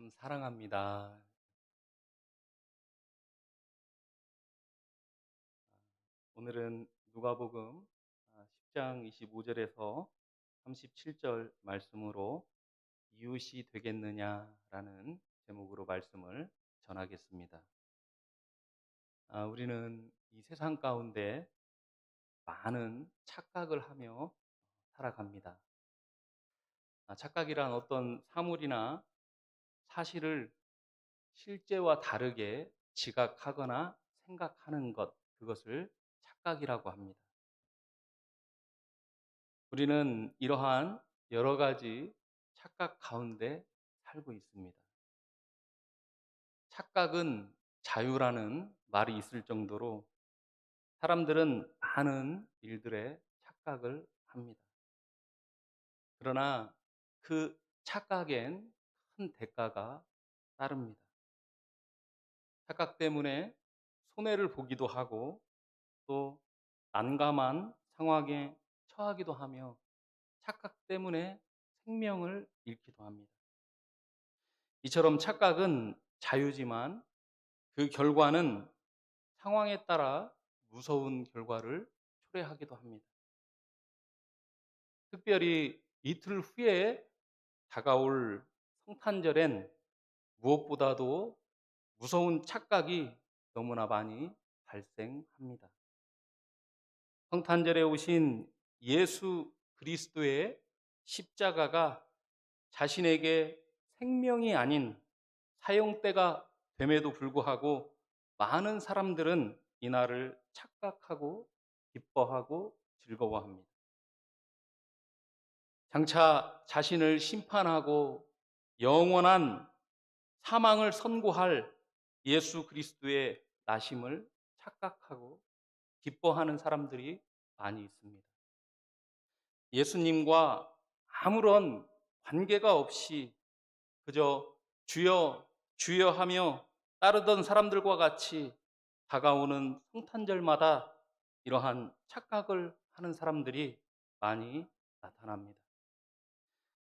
주님 사랑합니다. 오늘은 누가복음 10장 25절에서 37절 말씀으로 이웃이 되겠느냐라는 제목으로 말씀을 전하겠습니다. 우리는 이 세상 가운데 많은 착각을 하며 살아갑니다. 착각이란 어떤 사물이나 사실을 실제와 다르게 지각하거나 생각하는 것, 그것을 착각이라고 합니다. 우리는 이러한 여러 가지 착각 가운데 살고 있습니다. 착각은 자유라는 말이 있을 정도로 사람들은 많은 일들에 착각을 합니다. 그러나 그 착각엔 큰 대가가 따릅니다. 착각 때문에 손해를 보기도 하고 또 난감한 상황에 처하기도 하며 착각 때문에 생명을 잃기도 합니다. 이처럼 착각은 자유지만 그 결과는 상황에 따라 무서운 결과를 초래하기도 합니다. 특별히 이틀 후에 다가올 성탄절엔 무엇보다도 무서운 착각이 너무나 많이 발생합니다. 성탄절에 오신 예수 그리스도의 십자가가 자신에게 생명이 아닌 사형대가 됨에도 불구하고 많은 사람들은 이날을 착각하고 기뻐하고 즐거워합니다. 장차 자신을 심판하고 영원한 사망을 선고할 예수 그리스도의 나심을 착각하고 기뻐하는 사람들이 많이 있습니다. 예수님과 아무런 관계가 없이 그저 주여 주여 하며 따르던 사람들과 같이 다가오는 성탄절마다 이러한 착각을 하는 사람들이 많이 나타납니다.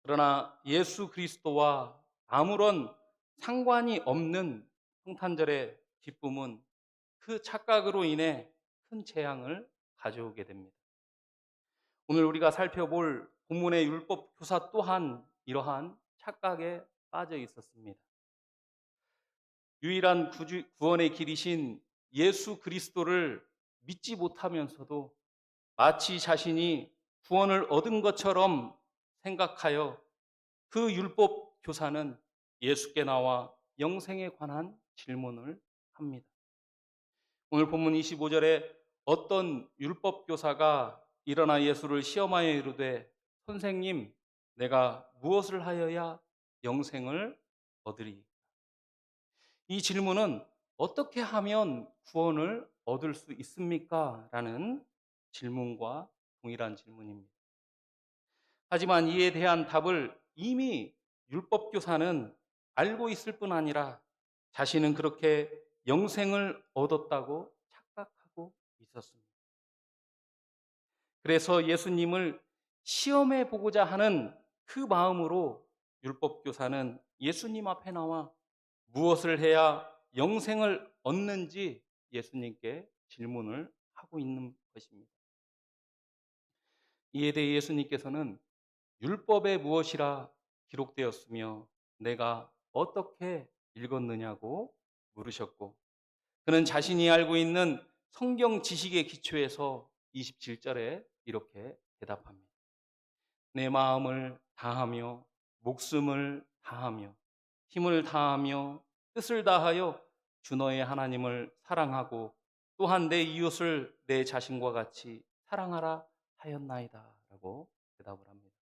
그러나 예수 그리스도와 아무런 상관이 없는 성탄절의 기쁨은 그 착각으로 인해 큰 재앙을 가져오게 됩니다. 오늘 우리가 살펴볼 본문의 율법 교사 또한 이러한 착각에 빠져 있었습니다. 유일한 구원의 길이신 예수 그리스도를 믿지 못하면서도 마치 자신이 구원을 얻은 것처럼 생각하여 그 율법 교사는 예수께 나와 영생에 관한 질문을 합니다. 오늘 본문 25절에 어떤 율법 교사가 일어나 예수를 시험하여 이르되 선생님, 내가 무엇을 하여야 영생을 얻으리? 이 질문은 어떻게 하면 구원을 얻을 수 있습니까? 라는 질문과 동일한 질문입니다. 하지만 이에 대한 답을 이미 율법교사는 알고 있을 뿐 아니라 자신은 그렇게 영생을 얻었다고 착각하고 있었습니다. 그래서 예수님을 시험해 보고자 하는 그 마음으로 율법교사는 예수님 앞에 나와 무엇을 해야 영생을 얻는지 예수님께 질문을 하고 있는 것입니다. 이에 대해 예수님께서는 율법에 무엇이라 기록되었으며 내가 어떻게 읽었느냐고 물으셨고, 그는 자신이 알고 있는 성경 지식에 기초해서 27절에 이렇게 대답합니다. 내 마음을 다하며 목숨을 다하며 힘을 다하며 뜻을 다하여 주 너의 하나님을 사랑하고 또한 내 이웃을 내 자신과 같이 사랑하라 하였나이다 라고 대답을 합니다.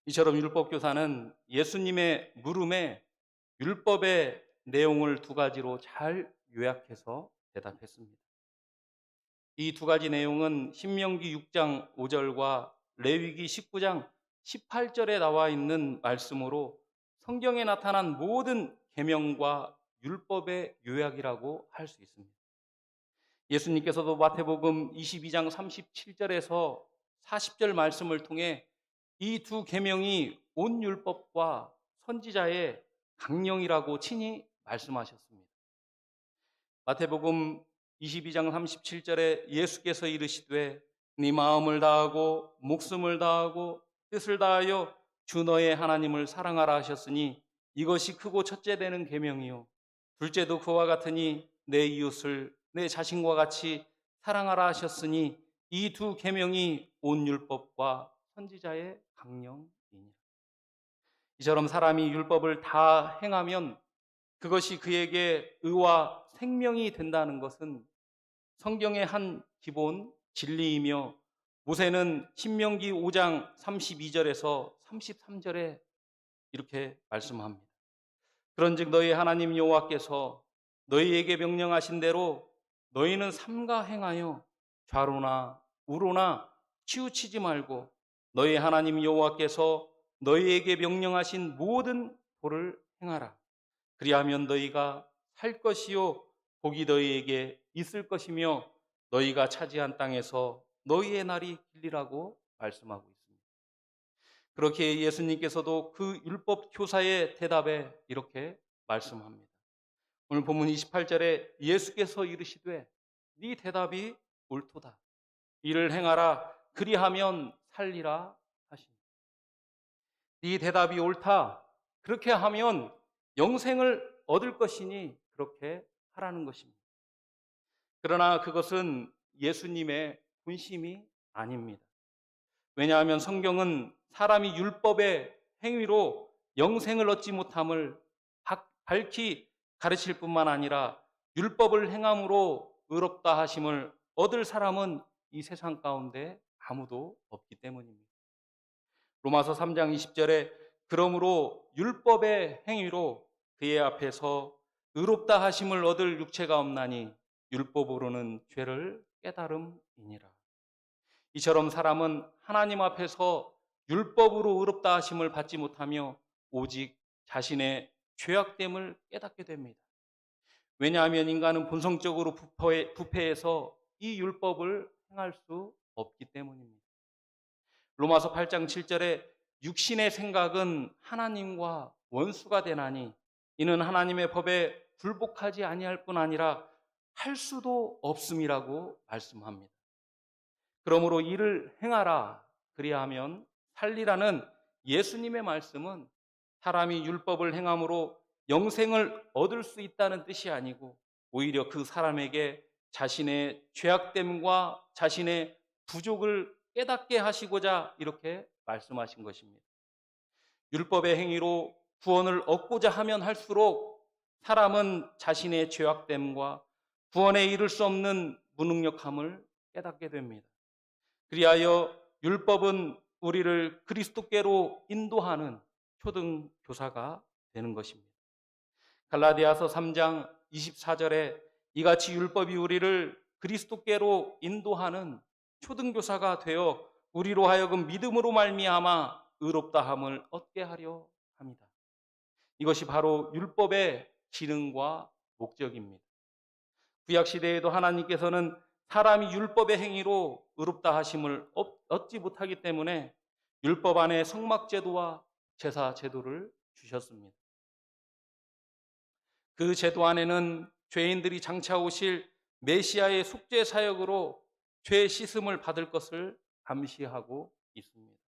이처럼 율법교사는 예수님의 물음에 율법의 내용을 두 가지로 잘 요약해서 대답했습니다. 이 두 가지 내용은 신명기 6장 5절과 레위기 19장 18절에 나와 있는 말씀으로 성경에 나타난 모든 계명과 율법의 요약이라고 할 수 있습니다. 예수님께서도 마태복음 22장 37절에서 40절 말씀을 통해 이 두 계명이 온 율법과 선지자의 강령이라고 친히 말씀하셨습니다. 마태복음 22장 37절에 예수께서 이르시되 네 마음을 다하고 목숨을 다하고 뜻을 다하여 주 너의 하나님을 사랑하라 하셨으니 이것이 크고 첫째 되는 계명이요 둘째도 그와 같으니 내 이웃을 내 자신과 같이 사랑하라 하셨으니 이 두 계명이 온 율법과 선지자의 강령이니라. 이처럼 사람이 율법을 다 행하면 그것이 그에게 의와 생명이 된다는 것은 성경의 한 기본 진리이며 모세는 신명기 5장 32절에서 33절에 이렇게 말씀합니다. 그런즉 너희 하나님 여호와께서 너희에게 명령하신 대로 너희는 삼가 행하여 좌로나 우로나 치우치지 말고 너희 하나님 여호와께서 너희에게 명령하신 모든 도를 행하라. 그리하면 너희가 살 것이요 복이 너희에게 있을 것이며 너희가 차지한 땅에서 너희의 날이 길리라고 말씀하고 있습니다. 그렇게 예수님께서도 그 율법 교사의 대답에 이렇게 말씀합니다. 오늘 본문 28절에 예수께서 이르시되 네 대답이 옳도다. 이를 행하라. 그리하면 살리라 하시니. 네 대답이 옳다. 그렇게 하면 영생을 얻을 것이니 그렇게 하라는 것입니다. 그러나 그것은 예수님의 본심이 아닙니다. 왜냐하면 성경은 사람이 율법의 행위로 영생을 얻지 못함을 밝히 가르칠 뿐만 아니라 율법을 행함으로 의롭다 하심을 얻을 사람은 이 세상 가운데 아무도 없기 때문입니다. 로마서 3장 20절에 그러므로 율법의 행위로 그의 앞에서 의롭다 하심을 얻을 육체가 없나니 율법으로는 죄를 깨달음이니라. 이처럼 사람은 하나님 앞에서 율법으로 의롭다 하심을 받지 못하며 오직 자신의 죄악됨을 깨닫게 됩니다. 왜냐하면 인간은 본성적으로 부패해서 이 율법을 행할 수 없기 때문입니다. 로마서 8장 7절에 육신의 생각은 하나님과 원수가 되나니 이는 하나님의 법에 굴복하지 아니할 뿐 아니라 할 수도 없음이라고 말씀합니다. 그러므로 이를 행하라 그리하면 살리라는 예수님의 말씀은 사람이 율법을 행함으로 영생을 얻을 수 있다는 뜻이 아니고 오히려 그 사람에게 자신의 죄악됨과 자신의 부족을 깨닫게 하시고자 이렇게 말씀하신 것입니다. 율법의 행위로 구원을 얻고자 하면 할수록 사람은 자신의 죄악됨과 구원에 이를 수 없는 무능력함을 깨닫게 됩니다. 그리하여 율법은 우리를 그리스도께로 인도하는 초등교사가 되는 것입니다. 갈라디아서 3장 24절에 이같이 율법이 우리를 그리스도께로 인도하는 초등교사가 되어 우리로 하여금 믿음으로 말미암아 의롭다함을 얻게 하려 합니다. 이것이 바로 율법의 기능과 목적입니다. 구약 시대에도 하나님께서는 사람이 율법의 행위로 의롭다 하심을 얻지 못하기 때문에 율법 안에 성막제도와 제사 제도를 주셨습니다. 그 제도 안에는 죄인들이 장차 오실 메시아의 속죄 사역으로 죄 씻음을 받을 것을 감시하고 있습니다.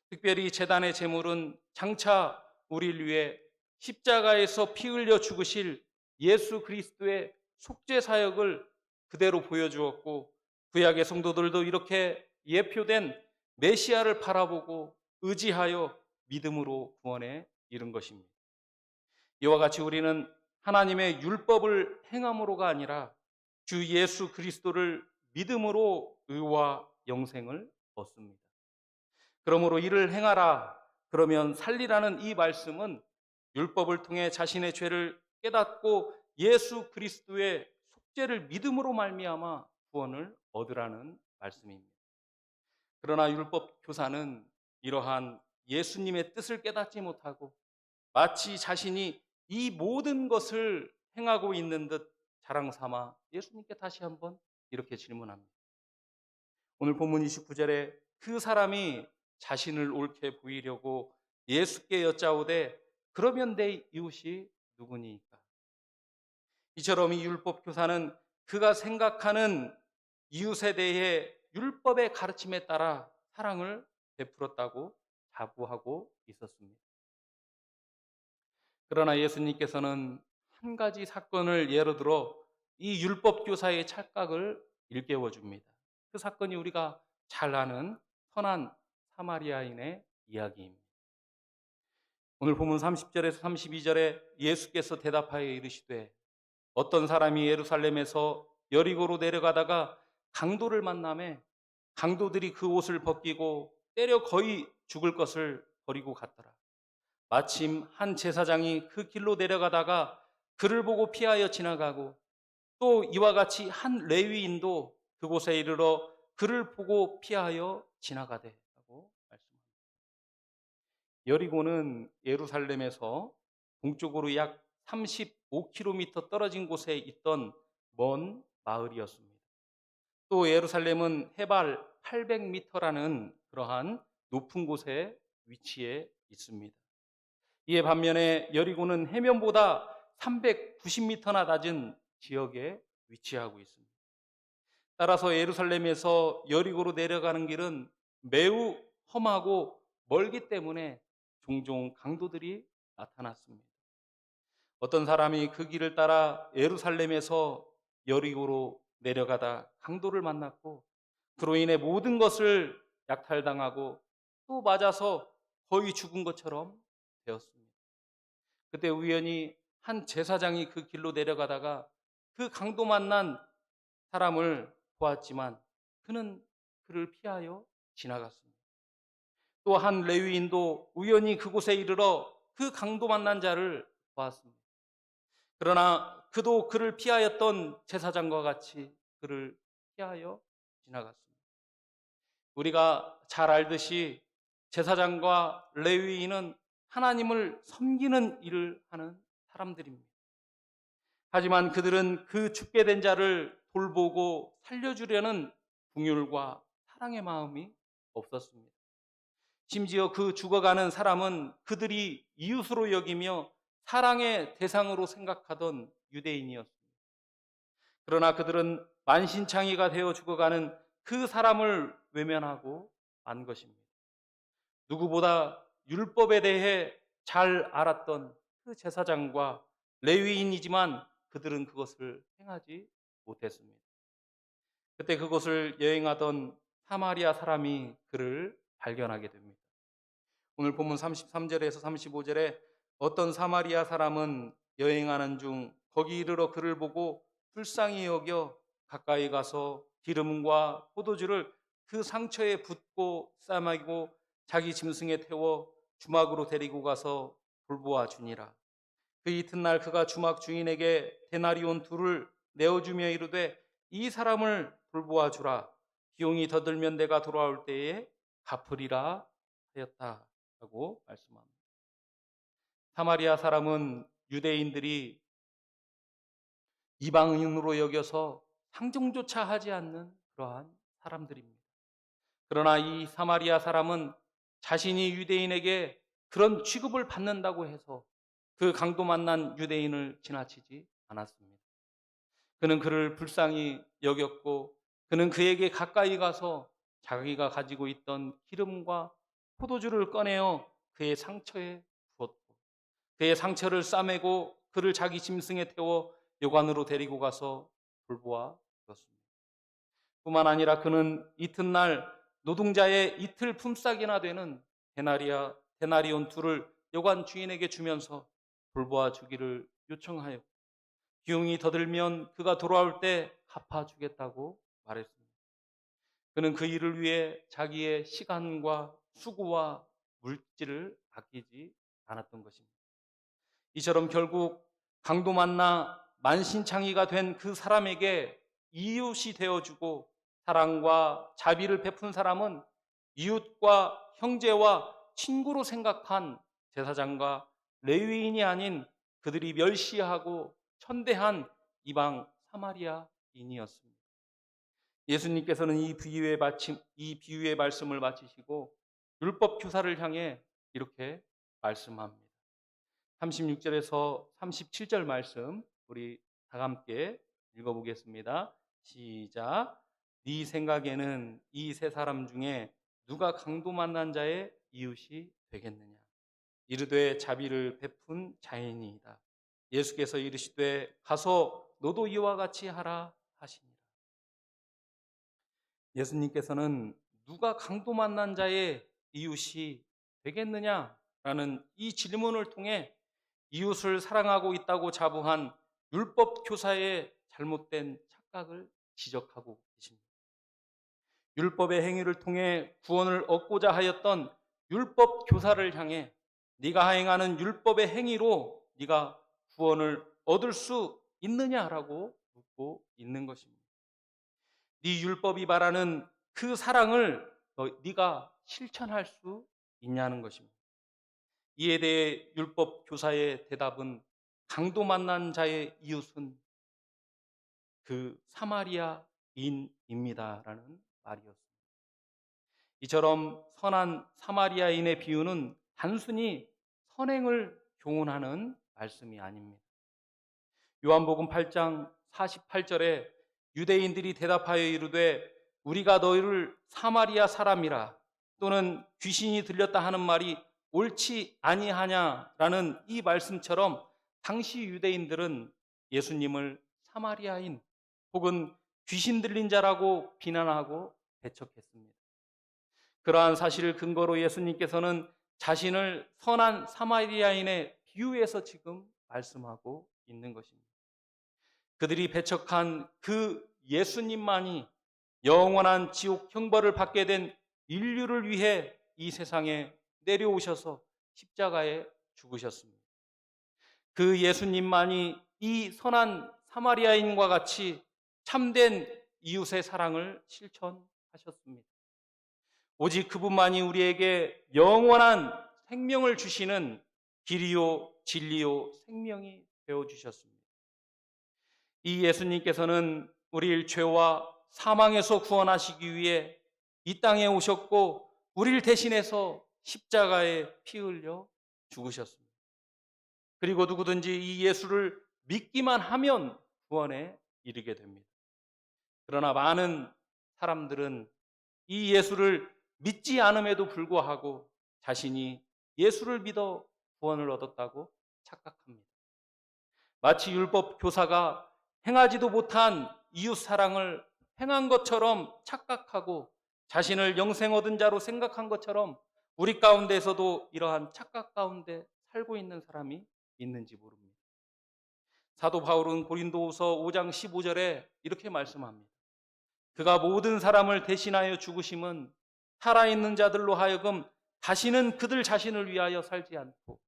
특별히 제단의 제물은 장차 우리를 위해 십자가에서 피 흘려 죽으실 예수 그리스도의 속죄 사역을 그대로 보여주었고 구약의 성도들도 이렇게 예표된 메시아를 바라보고 의지하여 믿음으로 구원에 이른 것입니다. 이와 같이 우리는 하나님의 율법을 행함으로가 아니라 주 예수 그리스도를 믿음으로 의와 영생을 얻습니다. 그러므로 이를 행하라 그러면 살리라는 이 말씀은 율법을 통해 자신의 죄를 깨닫고 예수 그리스도의 속죄를 믿음으로 말미암아 구원을 얻으라는 말씀입니다. 그러나 율법 교사는 이러한 예수님의 뜻을 깨닫지 못하고 마치 자신이 이 모든 것을 행하고 있는 듯 자랑 삼아 예수님께 다시 한번 이렇게 질문합니다. 오늘 본문 29절에 그 사람이 자신을 옳게 보이려고 예수께 여짜오되 그러면 내 이웃이 누구니까? 이처럼 이 율법 교사는 그가 생각하는 이웃에 대해 율법의 가르침에 따라 사랑을 베풀었다고 자부하고 있었습니다. 그러나 예수님께서는 한 가지 사건을 예로 들어 이 율법 교사의 착각을 일깨워 줍니다. 그 사건이 우리가 잘 아는 선한 사마리아인의 이야기입니다. 오늘 본문 30절에서 32절에 예수께서 대답하여 이르시되 어떤 사람이 예루살렘에서 여리고로 내려가다가 강도를 만나매 강도들이 그 옷을 벗기고 때려 거의 죽을 것을 버리고 갔더라. 마침 한 제사장이 그 길로 내려가다가 그를 보고 피하여 지나가고 또 이와 같이 한 레위인도 그곳에 이르러 그를 보고 피하여 지나가되 하고 말씀합니다. 여리고는 예루살렘에서 동쪽으로 약 35km 떨어진 곳에 있던 먼 마을이었습니다. 또 예루살렘은 해발 800m라는 그러한 높은 곳에 위치해 있습니다. 이에 반면에 여리고는 해면보다 390m나 낮은 지역에 위치하고 있습니다. 따라서 예루살렘에서 여리고로 내려가는 길은 매우 험하고 멀기 때문에 종종 강도들이 나타났습니다. 어떤 사람이 그 길을 따라 예루살렘에서 여리고로 내려가다 강도를 만났고 그로 인해 모든 것을 약탈당하고 또 맞아서 거의 죽은 것처럼 되었습니다. 그때 우연히 한 제사장이 그 길로 내려가다가 그 강도 만난 사람을 보았지만 그는 그를 피하여 지나갔습니다. 또 한 레위인도 우연히 그곳에 이르러 그 강도 만난 자를 보았습니다. 그러나 그도 그를 피하였던 제사장과 같이 그를 피하여 지나갔습니다. 우리가 잘 알듯이 제사장과 레위인은 하나님을 섬기는 일을 하는 사람들입니다. 하지만 그들은 그 죽게 된 자를 돌보고 살려주려는 긍휼과 사랑의 마음이 없었습니다. 심지어 그 죽어가는 사람은 그들이 이웃으로 여기며 사랑의 대상으로 생각하던 유대인이었습니다. 그러나 그들은 만신창이가 되어 죽어가는 그 사람을 외면하고 만 것입니다. 누구보다 율법에 대해 잘 알았던 그 제사장과 레위인이지만 그들은 그것을 행하지 못했습니다. 그때 그곳을 여행하던 사마리아 사람이 그를 발견하게 됩니다. 오늘 본문 33절에서 35절에 어떤 사마리아 사람은 여행하는 중 거기 이르러 그를 보고 불쌍히 여겨 가까이 가서 기름과 포도주를 그 상처에 붓고 싸매고 자기 짐승에 태워 주막으로 데리고 가서 돌보아 주니라. 그 이튿날 그가 주막 주인에게 데나리온 둘을 내어주며 이르되 이 사람을 돌보아 주라. 비용이 더 들면 내가 돌아올 때에 갚으리라 하였다라고 말씀합니다. 사마리아 사람은 유대인들이 이방인으로 여겨서 상종조차 하지 않는 그러한 사람들입니다. 그러나 이 사마리아 사람은 자신이 유대인에게 그런 취급을 받는다고 해서 그 강도 만난 유대인을 지나치지 않았습니다. 그는 그를 불쌍히 여겼고 그는 그에게 가까이 가서 자기가 가지고 있던 기름과 포도주를 꺼내어 그의 상처에 부었고 그의 상처를 싸매고 그를 자기 짐승에 태워 요관으로 데리고 가서 돌보아 주었습니다. 뿐만 아니라 그는 이튿날 노동자의 이틀 품삯이나 되는 데나리온 둘을 요관 주인에게 주면서 돌보아 주기를 요청하여 비용이 더 들면 그가 돌아올 때 갚아주겠다고 말했습니다. 그는 그 일을 위해 자기의 시간과 수고와 물질을 아끼지 않았던 것입니다. 이처럼 결국 강도 만나 만신창이가 된 그 사람에게 이웃이 되어주고 사랑과 자비를 베푼 사람은 이웃과 형제와 친구로 생각한 제사장과 레위인이 아닌 그들이 멸시하고 천대한 이방 사마리아인이었습니다. 예수님께서는 이 비유의 말씀을 마치시고 율법 교사를 향해 이렇게 말씀합니다. 36절에서 37절 말씀 우리 다 함께 읽어보겠습니다. 시작. 네 생각에는 이 세 사람 중에 누가 강도 만난 자의 이웃이 되겠느냐? 이르되 자비를 베푼 자인이다. 예수께서 이르시되 가서 너도 이와 같이 하라 하시니라. 예수님께서는 누가 강도 만난 자의 이웃이 되겠느냐라는 이 질문을 통해 이웃을 사랑하고 있다고 자부한 율법 교사의 잘못된 착각을 지적하고 계십니다. 율법의 행위를 통해 구원을 얻고자 하였던 율법 교사를 향해 네가 행하는 율법의 행위로 네가 구원을 얻을 수 있느냐라고 묻고 있는 것입니다. 네 율법이 말하는 그 사랑을 네가 실천할 수 있냐는 것입니다. 이에 대해 율법 교사의 대답은 강도 만난 자의 이웃은 그 사마리아인입니다라는 말이었습니다. 이처럼 선한 사마리아인의 비유는 단순히 선행을 교훈하는 말씀이 아닙니다. 요한복음 8장 48절에 유대인들이 대답하여 이르되 우리가 너희를 사마리아 사람이라 또는 귀신이 들렸다 하는 말이 옳지 아니하냐라는 이 말씀처럼 당시 유대인들은 예수님을 사마리아인 혹은 귀신 들린 자라고 비난하고 배척했습니다. 그러한 사실을 근거로 예수님께서는 자신을 선한 사마리아인의 비유에서 지금 말씀하고 있는 것입니다. 그들이 배척한 그 예수님만이 영원한 지옥 형벌을 받게 된 인류를 위해 이 세상에 내려오셔서 십자가에 죽으셨습니다. 그 예수님만이 이 선한 사마리아인과 같이 참된 이웃의 사랑을 실천하셨습니다. 오직 그분만이 우리에게 영원한 생명을 주시는 길이요 진리요 생명이 되어주셨습니다. 이 예수님께서는 우리를 죄와 사망에서 구원하시기 위해 이 땅에 오셨고 우리를 대신해서 십자가에 피 흘려 죽으셨습니다. 그리고 누구든지 이 예수를 믿기만 하면 구원에 이르게 됩니다. 그러나 많은 사람들은 이 예수를 믿지 않음에도 불구하고 자신이 예수를 믿어 구원을 얻었다고 착각합니다. 마치 율법 교사가 행하지도 못한 이웃 사랑을 행한 것처럼 착각하고 자신을 영생 얻은 자로 생각한 것처럼 우리 가운데에서도 이러한 착각 가운데 살고 있는 사람이 있는지 모릅니다. 사도 바울은 고린도후서 5장 15절에 이렇게 말씀합니다. 그가 모든 사람을 대신하여 죽으심은 살아있는 자들로 하여금 다시는 그들 자신을 위하여 살지 않고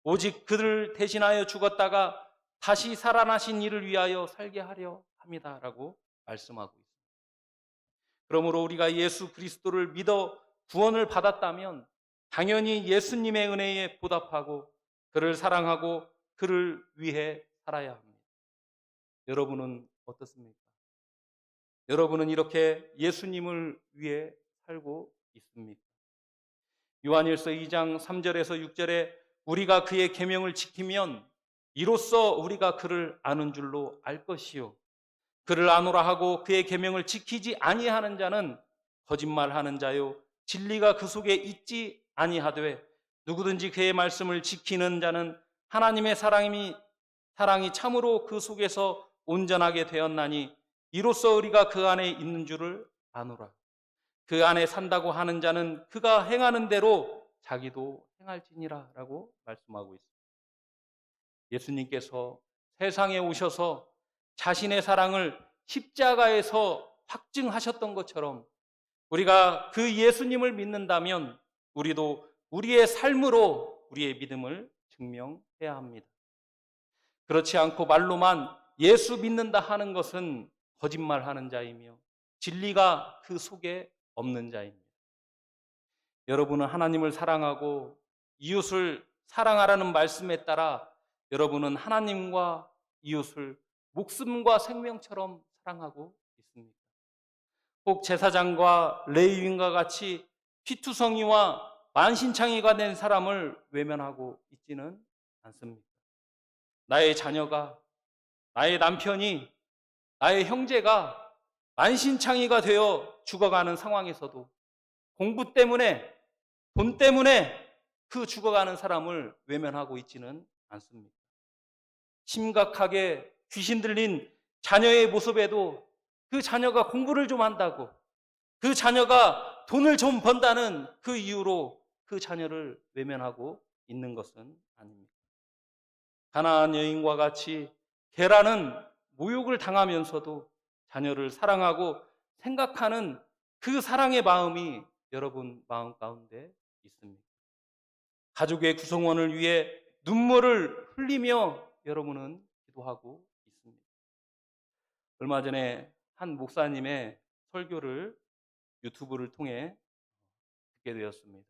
오직 그들을 대신하여 죽었다가 다시 살아나신 이를 위하여 살게 하려 합니다라고 말씀하고 있습니다. 그러므로 우리가 예수 그리스도를 믿어 구원을 받았다면 당연히 예수님의 은혜에 보답하고 그를 사랑하고 그를 위해 살아야 합니다. 여러분은 어떻습니까? 여러분은 이렇게 예수님을 위해 살고 있습니까? 요한일서 2장 3절에서 6절에 우리가 그의 계명을 지키면 이로써 우리가 그를 아는 줄로 알 것이요 그를 아노라 하고 그의 계명을 지키지 아니하는 자는 거짓말하는 자요 진리가 그 속에 있지 아니하되 누구든지 그의 말씀을 지키는 자는 하나님의 사랑이 참으로 그 속에서 온전하게 되었나니 이로써 우리가 그 안에 있는 줄을 아노라. 그 안에 산다고 하는 자는 그가 행하는 대로 자기도 행할지니라 라고 말씀하고 있습니다. 예수님께서 세상에 오셔서 자신의 사랑을 십자가에서 확증하셨던 것처럼 우리가 그 예수님을 믿는다면 우리도 우리의 삶으로 우리의 믿음을 증명해야 합니다. 그렇지 않고 말로만 예수 믿는다 하는 것은 거짓말하는 자이며 진리가 그 속에 없는 자입니다. 여러분은 하나님을 사랑하고 이웃을 사랑하라는 말씀에 따라 여러분은 하나님과 이웃을 목숨과 생명처럼 사랑하고 있습니까? 꼭 제사장과 레위인과 같이 피투성이와 만신창이가 된 사람을 외면하고 있지는 않습니까? 나의 자녀가, 나의 남편이, 나의 형제가 만신창이가 되어 죽어가는 상황에서도 공부 때문에, 돈 때문에 그 죽어가는 사람을 외면하고 있지는 않습니다. 심각하게 귀신 들린 자녀의 모습에도 그 자녀가 공부를 좀 한다고, 그 자녀가 돈을 좀 번다는 그 이유로 그 자녀를 외면하고 있는 것은 아닙니다. 가나안 여인과 같이 게라는 모욕을 당하면서도 자녀를 사랑하고 생각하는 그 사랑의 마음이 여러분 마음 가운데 있습니다. 가족의 구성원을 위해 눈물을 흘리며 여러분은 기도하고 있습니다. 얼마 전에 한 목사님의 설교를 유튜브를 통해 듣게 되었습니다.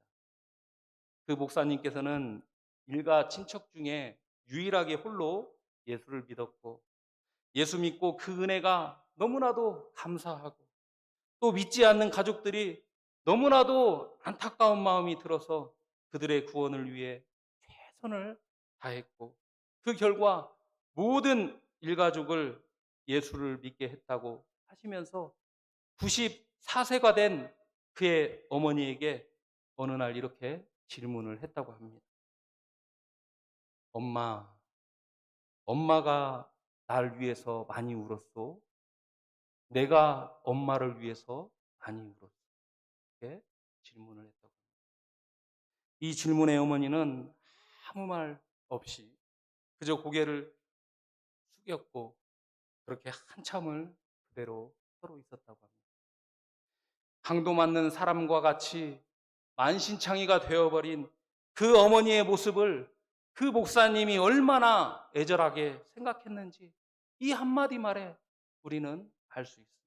그 목사님께서는 일가 친척 중에 유일하게 홀로 예수를 믿었고, 예수 믿고 그 은혜가 너무나도 감사하고, 또 믿지 않는 가족들이 너무나도 안타까운 마음이 들어서 그들의 구원을 위해 최선을 다했고, 그 결과 모든 일가족을 예수를 믿게 했다고 하시면서 94세가 된 그의 어머니에게 어느 날 이렇게 질문을 했다고 합니다. 엄마가 날 위해서 많이 울었소? 내가 엄마를 위해서 많이 울었소? 이렇게 질문을 했다고 합니다. 이 질문의 어머니는 아무 말 없이 그저 고개를 숙였고 그렇게 한참을 그대로 서로 있었다고 합니다. 강도 맞는 사람과 같이 만신창이가 되어버린 그 어머니의 모습을 그 목사님이 얼마나 애절하게 생각했는지 이 한마디 말에 우리는 알 수 있습니다.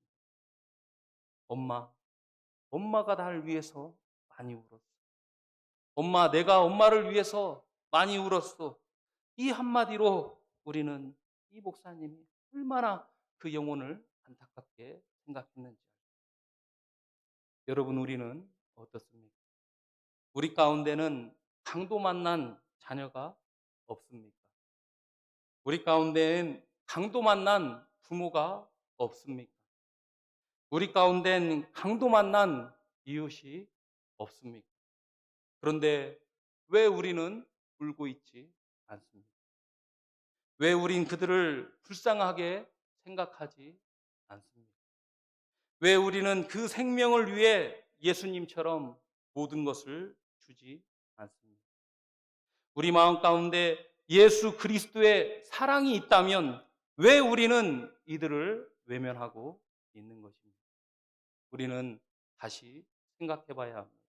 엄마가 나를 위해서 많이 울었어. 내가 엄마를 위해서 많이 울었어. 이 한마디로 우리는 이 목사님이 얼마나 그 영혼을 안타깝게 생각했는지. 여러분, 우리는 어떻습니까? 우리 가운데는 강도 만난 자녀가 없습니까? 우리 가운데엔 강도 만난 부모가 없습니까? 우리 가운데엔 강도 만난 이웃이 없습니까? 그런데 왜 우리는 울고 있지 않습니까? 왜 우린 그들을 불쌍하게 생각하지 않습니까? 왜 우리는 그 생명을 위해 예수님처럼 모든 것을 주지 않습니까? 우리 마음 가운데 예수 그리스도의 사랑이 있다면 왜 우리는 이들을 외면하고 있는 것입니까? 우리는 다시 생각해 봐야 합니다.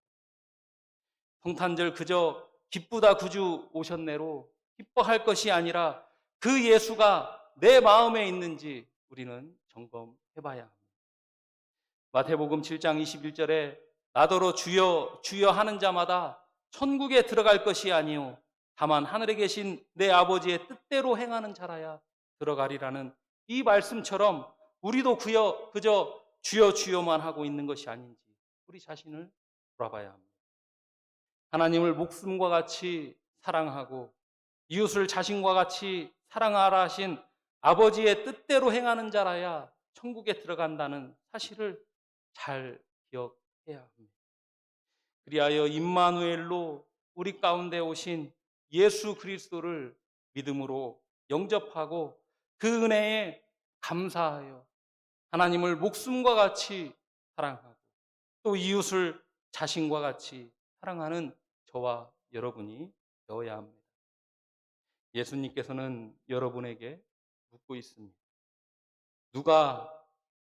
성탄절 그저 기쁘다 구주 오셨네로 기뻐할 것이 아니라 그 예수가 내 마음에 있는지 우리는 점검해 봐야 합니다. 마태복음 7장 21절에 나더러 주여 주여 하는 자마다 천국에 들어갈 것이 아니요 다만 하늘에 계신 내 아버지의 뜻대로 행하는 자라야 들어가리라는 이 말씀처럼 우리도 그저 주여 주여만 하고 있는 것이 아닌지 우리 자신을 돌아봐야 합니다. 하나님을 목숨과 같이 사랑하고 이웃을 자신과 같이 사랑하라 하신 아버지의 뜻대로 행하는 자라야 천국에 들어간다는 사실을 잘 기억해야 합니다. 그리하여 임마누엘로 우리 가운데 오신 예수 그리스도를 믿음으로 영접하고 그 은혜에 감사하여 하나님을 목숨과 같이 사랑하고 또 이웃을 자신과 같이 사랑하는 저와 여러분이 되어야 합니다. 예수님께서는 여러분에게 묻고 있습니다. 누가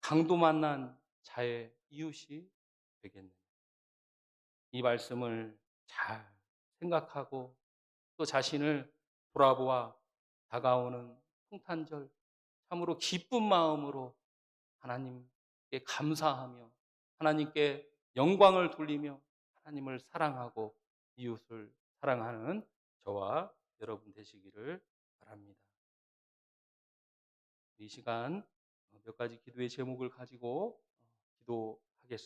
강도 만난 자의 이웃이 되겠느냐? 이 말씀을 잘 생각하고 또 자신을 돌아보아 다가오는 성탄절 참으로 기쁜 마음으로 하나님께 감사하며 하나님께 영광을 돌리며 하나님을 사랑하고 이웃을 사랑하는 저와 여러분 되시기를 바랍니다. 이 시간 몇 가지 기도의 제목을 가지고 기도